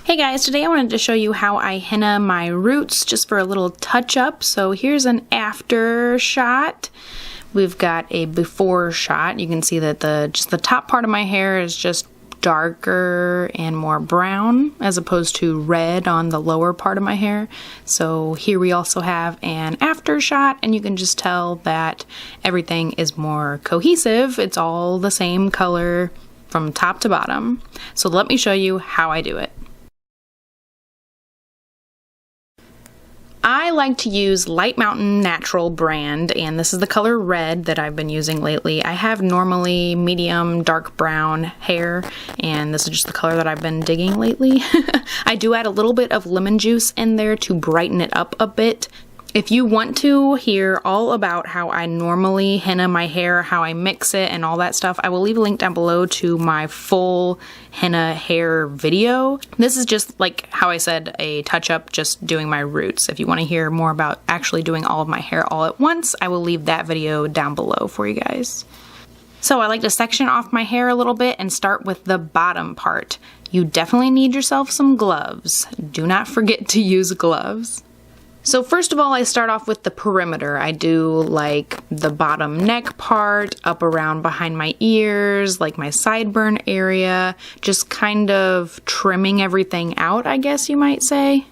Hey guys, today I wanted to show you how I henna my roots just for a little touch up. So here's an after shot. We've got a before shot. You can see that the top part of my hair is just darker and more brown as opposed to red on the lower part of my hair. So here we also have an after shot, and you can just tell that everything is more cohesive. It's all the same color from top to bottom. So let me show you how I do it. I like to use Light Mountain Natural brand, and this is the color red that I've been using lately. I have normally medium dark brown hair, and this is just the color that I've been digging lately. I do add a little bit of lemon juice in there to brighten it up a bit. If you want to hear all about how I normally henna my hair, how I mix it and all that stuff, I will leave a link down below to my full henna hair video. This is just like how I said, a touch up, just doing my roots. If you want to hear more about actually doing all of my hair all at once, I will leave that video down below for you guys. So I like to section off my hair a little bit and start with the bottom part. You definitely need yourself some gloves. Do not forget to use gloves. So first of all, I start off with the perimeter. I do like the bottom neck part, up around behind my ears, like my sideburn area, just kind of trimming everything out, I guess you might say.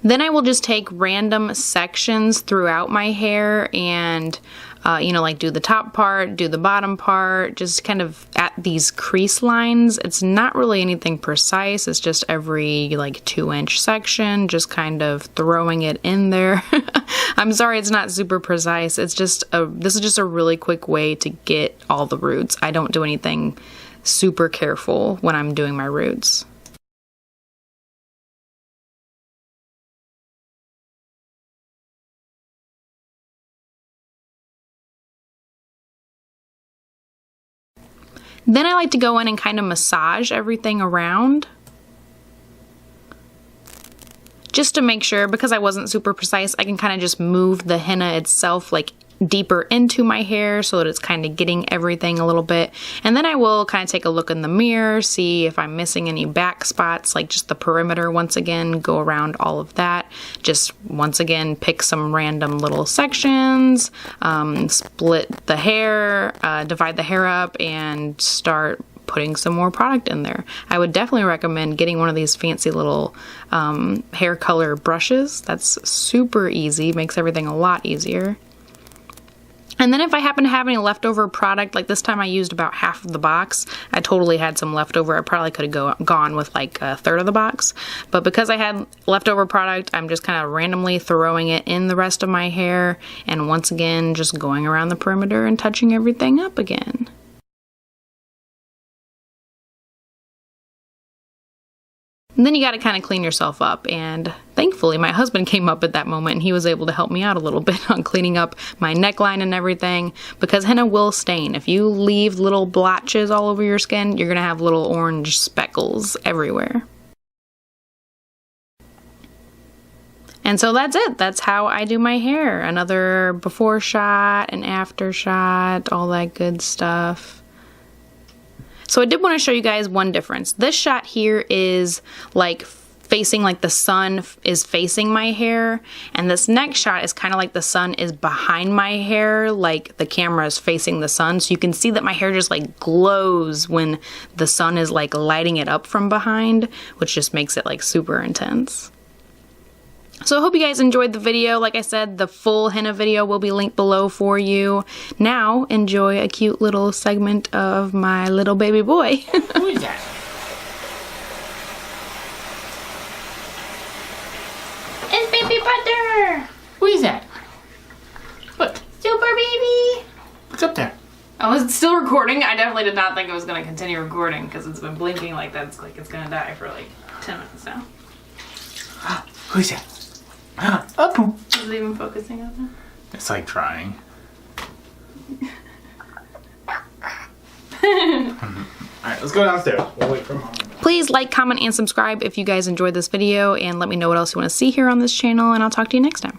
Then I will just take random sections throughout my hair and like do the top part, do the bottom part, just kind of at these crease lines. It's not really anything precise. It's just every like 2-inch section, just kind of throwing it in there. I'm sorry it's not super precise. It's just this is just a really quick way to get all the roots. I don't do anything super careful when I'm doing my roots. Then I like to go in and kind of massage everything around, just to make sure, because I wasn't super precise, I can kind of just move the henna itself like deeper into my hair so that it's kind of getting everything a little bit. And then I will kind of take a look in the mirror, see if I'm missing any back spots, like just the perimeter once again, go around all of that. Just once again, pick some random little sections, split the hair, divide the hair up, and start putting some more product in there. I would definitely recommend getting one of these fancy little hair color brushes. That's super easy, makes everything a lot easier. And then if I happen to have any leftover product, like this time I used about half of the box. I totally had some leftover. I probably could have gone with like a third of the box. But because I had leftover product, I'm just kind of randomly throwing it in the rest of my hair. And once again, just going around the perimeter and touching everything up again. And then you got to kind of clean yourself up, and thankfully my husband came up at that moment and he was able to help me out a little bit on cleaning up my neckline and everything, because henna will stain. If you leave little blotches all over your skin, you're going to have little orange speckles everywhere. And so that's it. That's how I do my hair. Another before shot, an after shot, all that good stuff. So I did want to show you guys one difference. This shot here is like facing, like the sun is facing my hair, and this next shot is kind of like the sun is behind my hair, like the camera is facing the sun. So you can see that my hair just like glows when the sun is like lighting it up from behind, which just makes it like super intense. So I hope you guys enjoyed the video. Like I said, the full henna video will be linked below for you. Now, enjoy a cute little segment of my little baby boy. Who is that? It's Baby Butter! Who is that? What? Super baby! What's up there? I was still recording. I definitely did not think I was going to continue recording because it's been blinking like that. It's like it's going to die for like 10 minutes now. Who is that? Apu. Is it even focusing on that? It's like trying. Alright, let's go downstairs. We'll wait for Mom. Please like, comment, and subscribe if you guys enjoyed this video, and let me know what else you want to see here on this channel, and I'll talk to you next time.